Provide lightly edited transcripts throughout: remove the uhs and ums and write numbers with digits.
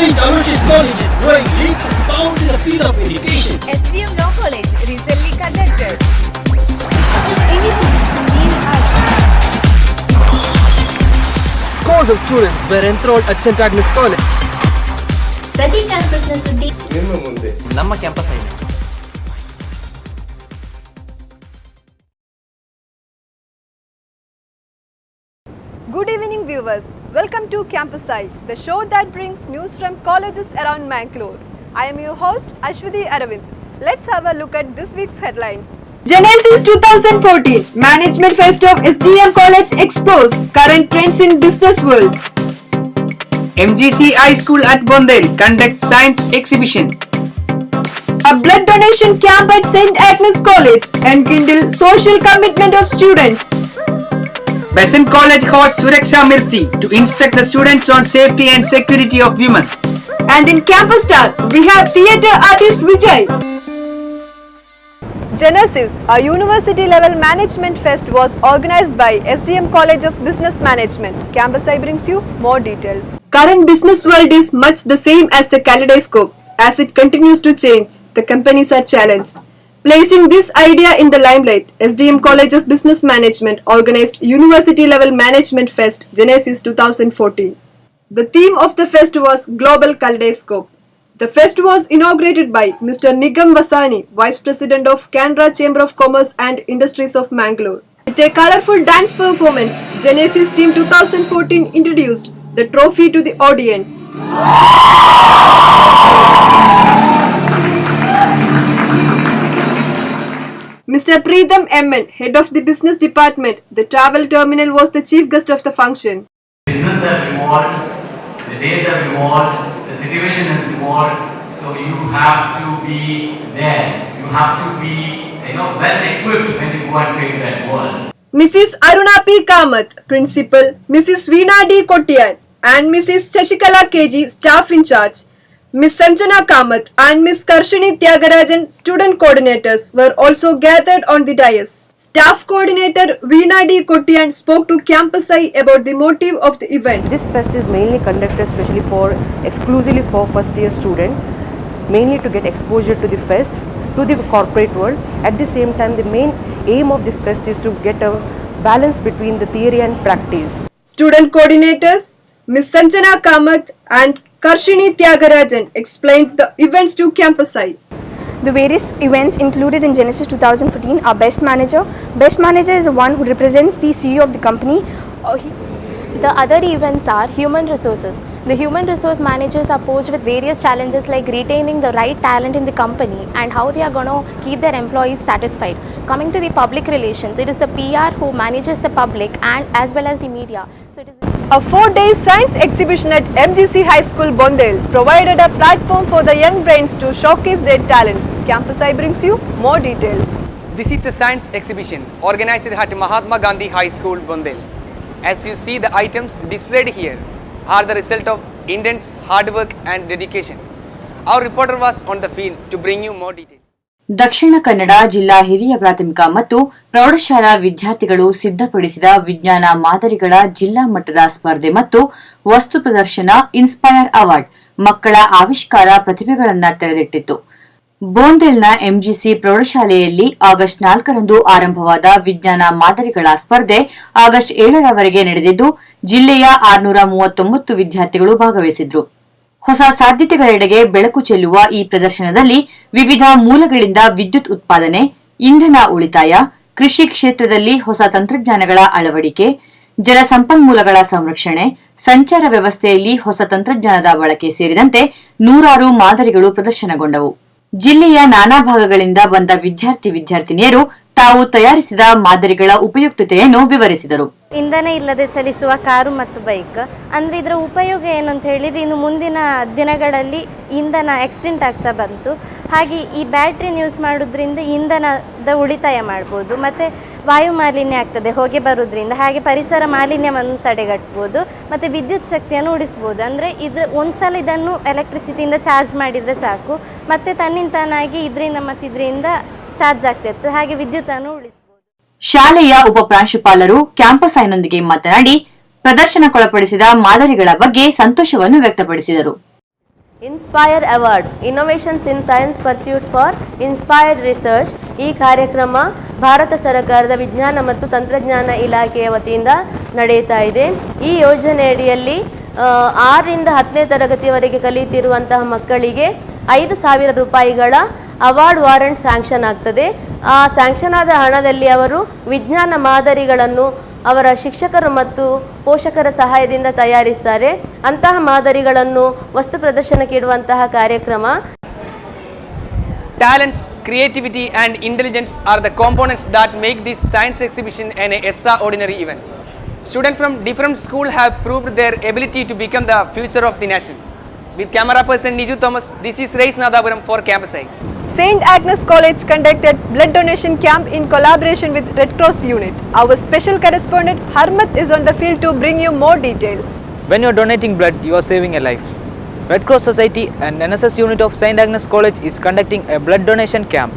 St. Aloysius College is growing leaps and bounds in the field of education. SDM Law College recently conducted. Scores of students were enrolled at St. Agnes College. ಪ್ರತಿ ಕ್ಯಾಂಪಸ್ನ ಸುದ್ದಿ ನಮ್ಮ campus ಐತೆ. Good evening viewers, welcome to Campus Eye, the show that brings news from colleges around Mangalore. I am your host Ashwati Aravind. Let's have a look at this week's headlines. Genesis 2014 Management Fest of SDM College explores current trends in business world. MGC High School at Bondel conducts science exhibition. A blood donation camp at St. Agnes College enkindle social commitment of students. Besant College hosts Suraksha Mirchi to instruct the students on safety and security of women. And in Campus Star, we have theatre artist Vijay. Genesis, a university-level management fest, was organized by SDM College of Business Management. Campus Eye brings you more details. Current business world is much the same as the kaleidoscope. As it continues to change, the companies are challenged. Placing this idea in the limelight, SDM College of Business Management organized University-level Management Fest Genesis 2014. The theme of the fest was Global Kaleidoscope. The fest was inaugurated by Mr. Nigam Vasani, Vice President of Canara Chamber of Commerce and Industries of Mangalore. With a colorful dance performance, Genesis Team 2014 introduced the trophy to the audience. Mr. Preetham MN, Head of the Business Department, the Travel Terminal, was the chief guest of the function. Business have evolved, the days have evolved, the situation has evolved, so you have to be there. You have to be, well equipped when you go and face that world. Mrs. Aruna P. Kamath, Principal, Mrs. Veena D. Kotiyan, and Mrs. Shashikala KG, Staff in Charge, Ms. Sanjana Kamath and Ms. Karshini Tyagarajan, Student Coordinators, were also gathered on the dais. Staff Coordinator Veena D. Kotiyan spoke to Campus Eye about the motive of the event. This fest is mainly conducted exclusively for first year student, mainly to get exposure to the fest, to the corporate world. At the same time, the main aim of this fest is to get a balance between the theory and practice. Student coordinators Ms. Sanjana Kamath and Karshini Tyagarajan explained the events to Campus Eye. The various events included in Genesis 2014 are Best Manager. Best Manager is the one who represents the CEO of the company. The other events are Human Resources. The Human Resource Managers are posed with various challenges like retaining the right talent in the company and how they are going to keep their employees satisfied. Coming to the Public Relations, it is the PR who manages the public and as well as the media. So it is A 4-day science exhibition at MGC High School Bondel provided a platform for the young brains to showcase their talents. Campus Eye brings you more details. This is a science exhibition organized at Mahatma Gandhi High School, Bondel. As you see, the items displayed here are the result of Indians' hard work and dedication. Our reporter was on the field to bring you more details. Dakshina Kannada ಜಿಲ್ಲಾ ಹಿರಿಯ ಪ್ರಾಥಮಿಕ ಮತ್ತು ಪ್ರೌಢಶಾಲಾ ವಿದ್ಯಾರ್ಥಿಗಳು ಸಿದ್ಧಪಡಿಸಿದ ವಿಜ್ಞಾನ ಮಾದರಿಗಳ ಜಿಲ್ಲಾ ಮಟ್ಟದ ಸ್ಪರ್ಧೆ ಮತ್ತು ವಸ್ತು ಪ್ರದರ್ಶನ ಇನ್ಸ್ಪೈರ್ ಅವಾರ್ಡ್ ಮಕ್ಕಳ ಆವಿಷ್ಕಾರ ಪ್ರತಿಭೆಗಳನ್ನ ತೆರೆದಿಟ್ಟಿತ್ತು. ಬೋಂದೆಲ್ನ ಎಂಜಿಸಿ ಪ್ರೌಢಶಾಲೆಯಲ್ಲಿ ಆಗಸ್ಟ್ 4ರಂದು ಆರಂಭವಾದ ವಿಜ್ಞಾನ ಮಾದರಿಗಳ ಸ್ಪರ್ಧೆ ಆಗಸ್ಟ್ 7ರವರೆಗೆ ನಡೆದಿದ್ದು ಜಿಲ್ಲೆಯ 639 ವಿದ್ಯಾರ್ಥಿಗಳು ಭಾಗವಹಿಸಿದ್ರು. ಹೊಸ ಸಾಧ್ಯತೆಗಳೆಡೆಗೆ ಬೆಳಕು ಚೆಲ್ಲುವ ಈ ಪ್ರದರ್ಶನದಲ್ಲಿ ವಿವಿಧ ಮೂಲಗಳಿಂದ ವಿದ್ಯುತ್ ಉತ್ಪಾದನೆ, ಇಂಧನ ಉಳಿತಾಯ, ಕೃಷಿ ಕ್ಷೇತ್ರದಲ್ಲಿ ಹೊಸ ತಂತ್ರಜ್ಞಾನಗಳ ಅಳವಡಿಕೆ, ಜಲ ಸಂಪನ್ಮೂಲಗಳ ಸಂರಕ್ಷಣೆ, ಸಂಚಾರ ವ್ಯವಸ್ಥೆಯಲ್ಲಿ ಹೊಸ ತಂತ್ರಜ್ಞಾನದ ಬಳಕೆ ಸೇರಿದಂತೆ 100 ಮಾದರಿಗಳು ಪ್ರದರ್ಶನಗೊಂಡವು. ಜಿಲ್ಲೆಯ ನಾನಾ ಭಾಗಗಳಿಂದ ಬಂದ ವಿದ್ಯಾರ್ಥಿನಿಯರು ತಾವು ತಯಾರಿಸಿದ ಮಾದರಿಗಳ ಉಪಯುಕ್ತತೆಯನ್ನು ವಿವರಿಸಿದರು. ಇಂಧನ ಇಲ್ಲದೆ ಚಲಿಸುವ ಕಾರು ಮತ್ತು ಬೈಕ್ ಅಂದರೆ ಇದರ ಉಪಯೋಗ ಏನು ಅಂತ ಹೇಳಿದರೆ ಇನ್ನು ಮುಂದಿನ ದಿನಗಳಲ್ಲಿ ಇಂಧನ ಎಕ್ಸ್ಟೆಂಟ್ ಆಗ್ತಾ ಬಂತು. ಹಾಗೆ ಈ ಬ್ಯಾಟ್ರಿನ ಯೂಸ್ ಮಾಡೋದ್ರಿಂದ ಇಂಧನದ ಉಳಿತಾಯ ಮಾಡ್ಬೋದು ಮತ್ತು ವಾಯು ಮಾಲಿನ್ಯ ಆಗ್ತದೆ ಹೊಗೆ ಬರೋದ್ರಿಂದ. ಹಾಗೆ ಪರಿಸರ ಮಾಲಿನ್ಯವನ್ನು ತಡೆಗಟ್ಬೋದು ಮತ್ತು ವಿದ್ಯುತ್ ಶಕ್ತಿಯನ್ನು ಉಳಿಸ್ಬೋದು. ಅಂದರೆ ಒಂದ್ಸಲ ಇದನ್ನು ಎಲೆಕ್ಟ್ರಿಸಿಟಿಯಿಂದ ಚಾರ್ಜ್ ಮಾಡಿದರೆ ಸಾಕು, ಮತ್ತು ತನ್ನಿಂತಾನಾಗಿ ಇದರಿಂದ ಚಾರ್ಜ್ ಆಗ್ತಿರ್ತದೆ. ಹಾಗೆ ವಿದ್ಯುತ್ತನ್ನು ಉಳಿಸ್ಬೋದು. ಶಾಲೆಯ ಉಪಪ್ರಾಂಶುಪಾಲರು ಕ್ಯಾಂಪಸ್ ಐನೊಂದಿಗೆ ಮಾತನಾಡಿ ಪ್ರದರ್ಶನಕ್ಕೊಳಪಡಿಸಿದ ಮಾದರಿಗಳ ಬಗ್ಗೆ ಸಂತೋಷವನ್ನು ವ್ಯಕ್ತಪಡಿಸಿದರು. Inspire award innovations in science pursuit for inspired research ಈ ಕಾರ್ಯಕ್ರಮ ಭಾರತ ಸರ್ಕಾರದ ವಿಜ್ಞಾನ ಮತ್ತು ತಂತ್ರಜ್ಞಾನ ಇಲಾಖೆಯ ವತಿಯಿಂದ ನಡೆಯುತ್ತಾ ಇದೆ. ಈ ಯೋಜನೆಯಡಿಯಲ್ಲಿ 6ರಿಂದ 10ನೇ ತರಗತಿಯವರೆಗೆ ಕಲಿಯುತ್ತಿರುವಂತಹ ಮಕ್ಕಳಿಗೆ 5,000 ರೂಪಾಯಿಗಳ ಅವಾರ್ಡ್ ವಾರೆಂಟ್ ಸ್ಯಾಂಕ್ಷನ್ ಆಗ್ತದೆ. ಆ ಸ್ಯಾಂಕ್ಷನ್ ಆದ ಹಣದಲ್ಲಿ ಅವರು ವಿಜ್ಞಾನ ಮಾದರಿಗಳನ್ನು ಅವರ ಶಿಕ್ಷಕರು ಮತ್ತು ಪೋಷಕರ ಸಹಾಯದಿಂದ ತಯಾರಿಸ್ತಾರೆ. ಅಂತಹ ಮಾದರಿಗಳನ್ನು ವಸ್ತು ಪ್ರದರ್ಶನಕ್ಕೆ ಇಡುವಂತಹ ಕಾರ್ಯಕ್ರಮ. Talents, creativity and intelligence are the components that make this science exhibition an extraordinary event. Students from different schools have proved their ability to become the future of the nation. With camera person Niju Thomas, this is Reis Nadapuram for Campus Eye. St. Agnes College conducted blood donation camp in collaboration with Red Cross unit. Our special correspondent Harmat is on the field to bring you more details. When you are donating blood, you are saving a life. Red Cross Society and NSS unit of St. Agnes College is conducting a blood donation camp.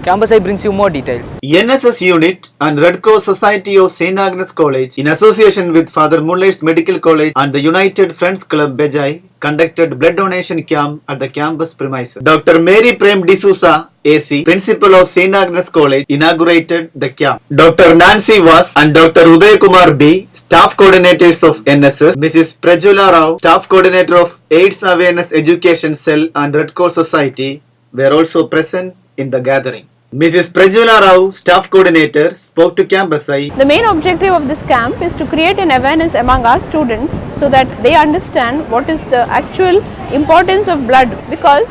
Campus Eye brings you more details. NSS unit and Red Cross Society of St. Agnes College, in association with Father Muller's Medical College and the United Friends Club Bejai, conducted blood donation camp at the campus premises. Dr. Mary Prem D'Souza, AC, Principal of St. Agnes College, inaugurated the camp. Dr. Nancy Was and Dr. Uday Kumar B, Staff Coordinators of NSS, Mrs. Prajula Rao, Staff Coordinator of AIDS Awareness Education Cell and Red Cross Society, were also present in the gathering. Mrs. Prajula Rao, Staff Coordinator, spoke to Campus Eye. The main objective of this camp is to create an awareness among our students so that they understand what is the actual importance of blood, because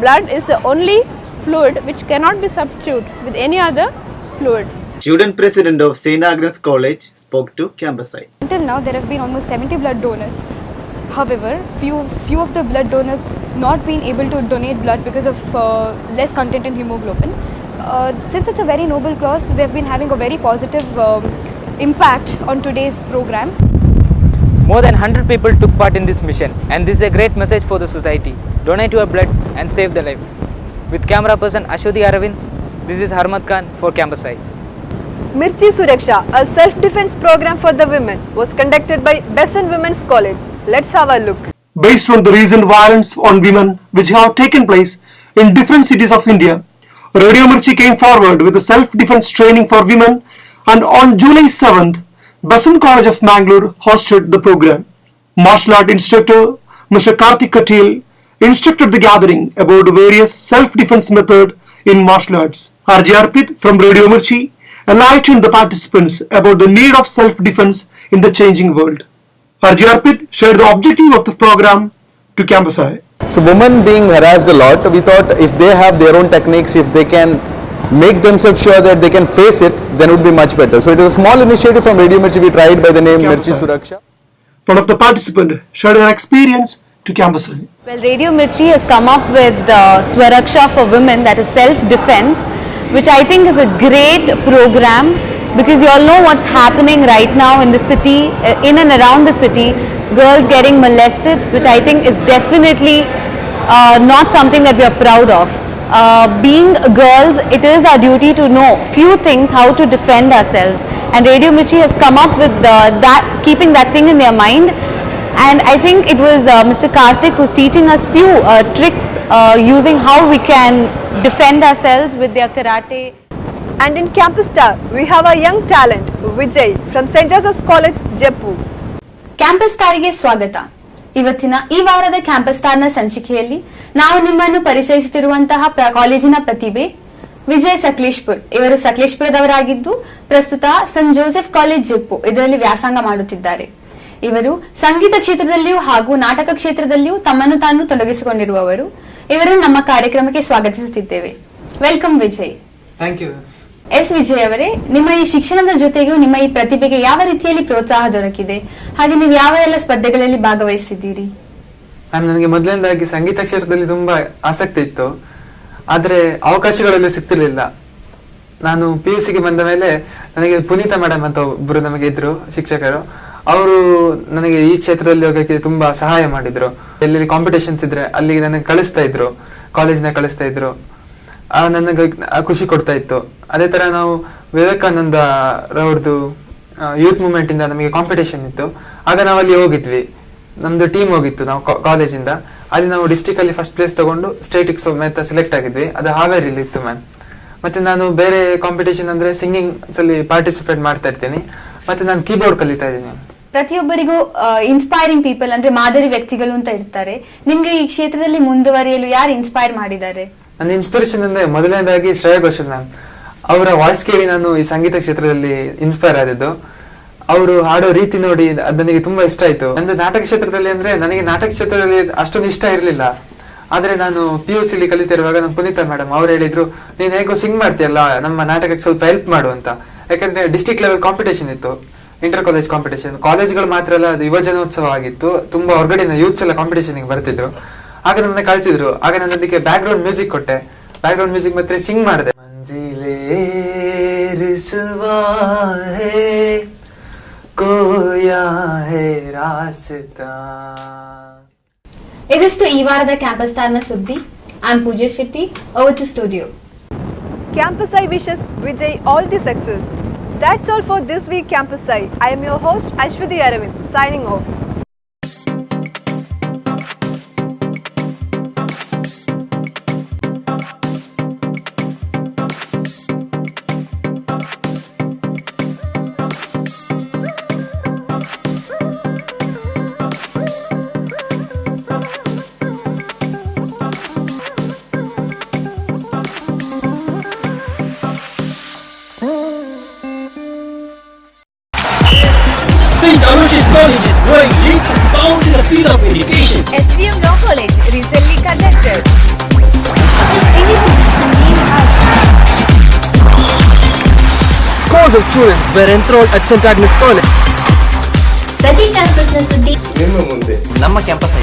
blood is the only fluid which cannot be substituted with any other fluid. Student President of St. Agnes College spoke to Campus Eye. Until now, there have been almost 70 blood donors. However, few of the blood donors not been able to donate blood because of less content in hemoglobin. Since it's a very noble cause, we have been having a very positive impact on today's program. More than 100 people took part in this mission, and this is a great message for the society. Donate your blood and save the life. With camera person Ashwati Aravind, this is Harmat Khan for Campus Eye. Mirchi Suraksha, a self-defense program for the women, was conducted by Besant Women's College. Let's have a look. Based on the recent violence on women which have taken place in different cities of India, Radio Mirchi came forward with a self-defense training for women, and on July 7th, Besant College of Mangalore hosted the program. Martial art instructor Mr. Karthik Katil instructed the gathering about various self-defense methods in martial arts. RJ Arpit from Radio Mirchi enlightened the participants about the need of self-defense in the changing world. RJ Arpit shared the objective of the program to Campus Eye. So women being harassed a lot, we thought if they have their own techniques, if they can make themselves sure that they can face it, then it would be much better. So it is a small initiative from Radio Mirchi we tried by the name Mirchi Suraksha. One of the participants shared her experience to Campus Eye. Well, Radio Mirchi has come up with Swaraksha for women, that is self-defense, which I think is a great program, because you all know what's happening right now in the city, in and around the city, girls getting molested, which I think is definitely not something that we are proud of. Being girls, it is our duty to know few things, how to defend ourselves, and Radio Mirchi has come up with that, keeping that thing in their mind. And I think it was Mr. Karthik who's teaching us few tricks using how we can defend ourselves with their karate. And in Campus Star, we have a young talent, Vijay from St. Joseph's College, Jaipur. Campus ಸ್ಟಾರ್ಗೆ ಸ್ವಾಗತ. ಇವತ್ತಿನ ಈ ವಾರದ campus ಸ್ಟಾರ್ನ ಸಂಚಿಕೆಯಲ್ಲಿ ನಾವು ನಿಮ್ಮನ್ನು ಪರಿಚಯಿಸುತ್ತಿರುವಂತಹ ಕಾಲೇಜಿನ ಪ್ರತಿಭೆ ವಿಜಯ್ ಸಕಲೇಶ್ಪುರ್. ಇವರು ಸಕಲೇಶ್ಪುರದವರಾಗಿದ್ದು ಪ್ರಸ್ತುತ ಸೆಂಟ್ ಜೋಸೆಫ್ ಕಾಲೇಜ್ ಜೆಪ್ಪು ಇದರಲ್ಲಿ ವ್ಯಾಸಂಗ ಮಾಡುತ್ತಿದ್ದಾರೆ. ಇವರು ಸಂಗೀತ ಕ್ಷೇತ್ರದಲ್ಲಿಯೂ ಹಾಗೂ ನಾಟಕ ಕ್ಷೇತ್ರದಲ್ಲಿಯೂ ತಮ್ಮನ್ನು ತಾನು ತೊಡಗಿಸಿಕೊಂಡಿರುವವರು. ಇವರು ನಮ್ಮ ಕಾರ್ಯಕ್ರಮಕ್ಕೆ ಸ್ವಾಗತಿಸುತ್ತಿದ್ದೇವೆ. Welcome Vijay. Thank you. S Vijay ಅವರೇ, ನಿಮ್ಮ ಈ ಶಿಕ್ಷಣದ ಜೊತೆಗೂ ನಿಮ್ಮ ಈ ಪ್ರತಿಭೆಗೆ ಯಾವ ರೀತಿಯಲ್ಲಿ ಪ್ರೋತ್ಸಾಹ ದೊರಕಿದೆ, ಹಾಗೆ ನೀವು ಯಾವ ಎಲ್ಲ ಸ್ಪರ್ಧೆಗಳಲ್ಲಿ ಭಾಗವಹಿಸಿದ್ದೀರಿ? ನನಗೆ ಮೊದಲನೇದಾಗಿ ಸಂಗೀತ ಕ್ಷೇತ್ರದಲ್ಲಿ ತುಂಬಾ ಆಸಕ್ತಿ ಇತ್ತು, ಆದ್ರೆ ಅವಕಾಶಗಳಲ್ಲಿ ಸಿಗ್ತಿರ್ಲಿಲ್ಲ. ನಾನು PUC ಗೆ ಬಂದ ಮೇಲೆ ನನಗೆ ಪುನೀತ ಮೇಡಮ್ ಅಂತ ಒಬ್ರು ನಮಗೆ ಇದ್ರು ಶಿಕ್ಷಕರು. ಅವರು ನನಗೆ ಈ ಕ್ಷೇತ್ರದಲ್ಲಿ ಹೋಗಕ್ಕೆ ತುಂಬಾ ಸಹಾಯ ಮಾಡಿದ್ರು. ಎಲ್ಲಿ ಕಾಂಪಿಟೇಷನ್ಸ್ ಇದ್ರೆ ಅಲ್ಲಿಗೆ ನನಗೆ ಕಳಿಸ್ತಾ ಇದ್ರು, ಕಾಲೇಜಿನ ಕಳಿಸ್ತಾ ಇದ್ರು. ನನಗೆ ಖುಷಿ ಕೊಡ್ತಾ ಇತ್ತು. ಅದೇ ತರ ನಾವು ವಿವೇಕಾನಂದ ರವ್ರದ್ದು ಯೂತ್ ಮೂವ್ಮೆಂಟ್ ಇಂದ ನಮಗೆ ಕಾಂಪಿಟೇಷನ್ ಇತ್ತು, ಆಗ ನಾವಲ್ಲಿ ಹೋಗಿದ್ವಿ. ನಮ್ದು ಟೀಮ್ ಹೋಗಿತ್ತು ನಾವು ಕಾಲೇಜಿಂದ. ಅಲ್ಲಿ ನಾವು ಡಿಸ್ಟ್ರಿಕ್ಟ್ ಅಲ್ಲಿ ಫಸ್ಟ್ ಪ್ಲೇಸ್ ತಗೊಂಡು ಸ್ಟೇಟಿಗೆ ಸಮೇತ ಸೆಲೆಕ್ಟ್ ಆಗಿದ್ವಿ. ಅದು ಹಾವೇರಿಲಿ ಇತ್ತು ಮ್ಯಾಮ್. ಮತ್ತೆ ನಾನು ಬೇರೆ ಕಾಂಪಿಟೇಷನ್ ಅಂದ್ರೆ ಸಿಂಗಿಂಗ್ ಅಲ್ಲಿ ಪಾರ್ಟಿಸಿಪೇಟ್ ಮಾಡ್ತಾ ಇರ್ತೀನಿ. ಮತ್ತೆ ನಾನು ಕೀಬೋರ್ಡ್ ಕಲಿತಾ ಇದ್ದೀನಿ. ಪ್ರತಿಯೊಬ್ಬರಿಗೂ ಇನ್ಸ್ಪೈರಿಂಗ್ ಪೀಪಲ್ ಅಂದ್ರೆ ಮಾದರಿ ವ್ಯಕ್ತಿಗಳು ಅಂತ ಇರ್ತಾರೆ. ನಿಮ್ಗೆ ಈ ಕ್ಷೇತ್ರದಲ್ಲಿ ಮುಂದುವರಿಯಲು ಯಾರು ಇನ್ಸ್ಪೈರ್ ಮಾಡಿದ್ದಾರೆ? ನನ್ನ ಇನ್ಸ್ಪಿರೇಷನ್ ಅಂದ್ರೆ ಮೊದಲನೇದಾಗಿ ಶ್ರೇಯಾ ಘೋಷಾಲ್ ಮ್ಯಾಮ್. ಅವರ ವಾಯ್ಸ್ ಕೇಳಿ ನಾನು ಈ ಸಂಗೀತ ಕ್ಷೇತ್ರದಲ್ಲಿ ಇನ್ಸ್ಪೈರ್ ಆದದ್ದು. ಅವರು ಹಾಡೋ ರೀತಿ ನೋಡಿ ಅದು ನನಗೆ ತುಂಬಾ ಇಷ್ಟ ಆಯ್ತು. ನಂದು ನಾಟಕ ಕ್ಷೇತ್ರದಲ್ಲಿ ಅಂದ್ರೆ ನನಗೆ ನಾಟಕ ಕ್ಷೇತ್ರದಲ್ಲಿ ಅಷ್ಟೊಂದು ಇಷ್ಟ ಇರಲಿಲ್ಲ. ಆದ್ರೆ ನಾನು PUC ಕಲಿತಿರುವಾಗ ನಮ್ಮ ಪುನೀತಾ ಮೇಡಮ್ ಅವ್ರು ಹೇಳಿದ್ರು, ನೀನ್ ಹೇಗೋ ಸಿಂಗ್ ಮಾಡ್ತೀಯಲ್ಲ, ನಮ್ಮ ನಾಟಕಕ್ಕೆ ಸ್ವಲ್ಪ ಹೆಲ್ಪ್ ಮಾಡು ಅಂತ. ಯಾಕಂದ್ರೆ ಡಿಸ್ಟ್ರಿಕ್ಟ್ ಲೆವೆಲ್ ಕಾಂಪಿಟೇಷನ್ ಇತ್ತು, ಇಂಟರ್ ಕಾಲೇಜ್ ಕಾಂಪಿಟೇಷನ್. ಕಾಲೇಜ್ಗಳು ಮಾತ್ರ ಅಲ್ಲ, ಅದು ಯುವಜನೋತ್ಸವ ಆಗಿತ್ತು. ತುಂಬಾ ಹೊರಗಡೆಯಿಂದ ಯೂತ್ಸ್ ಎಲ್ಲ ಕಾಂಪಿಟೇಷನ್ ಬರ್ತಿದ್ರು. ಆಗ ನನ್ನ ಕಳ್ಸಿದ್ರು. ಆಗ ನಾನು ಅದಕ್ಕೆ ಬ್ಯಾಕ್ ಗ್ರೌಂಡ್ ಮ್ಯೂಸಿಕ್ ಕೊಟ್ಟೆ. ಬ್ಯಾಕ್ ಗ್ರೌಂಡ್ ಮ್ಯೂಸಿಕ್ ಮತ್ತೆ ಸಿಂಗ್ ಮಾಡಿದೆ. ಇದಿಷ್ಟು ಈ ವಾರದ ಕ್ಯಾಂಪಸ್ ಸ್ಟಾರ್ನ ಸುದ್ದಿ. I am Pooja Shetty. Over to studio. Campus Eye wishes Vijay all the success. That's all for this week Campus Eye. I am your host Ashwati Aravind signing off. St. Aloysius College is growing leaps and bounds in the field of education. SDM Law College recently conducted. Scores of students were enrolled at St. Agnes College. ಪ್ರತಿ ಕ್ಯಾಂಪಸ್ನ ಸುದ್ದಿ ನಮ್ಮ campus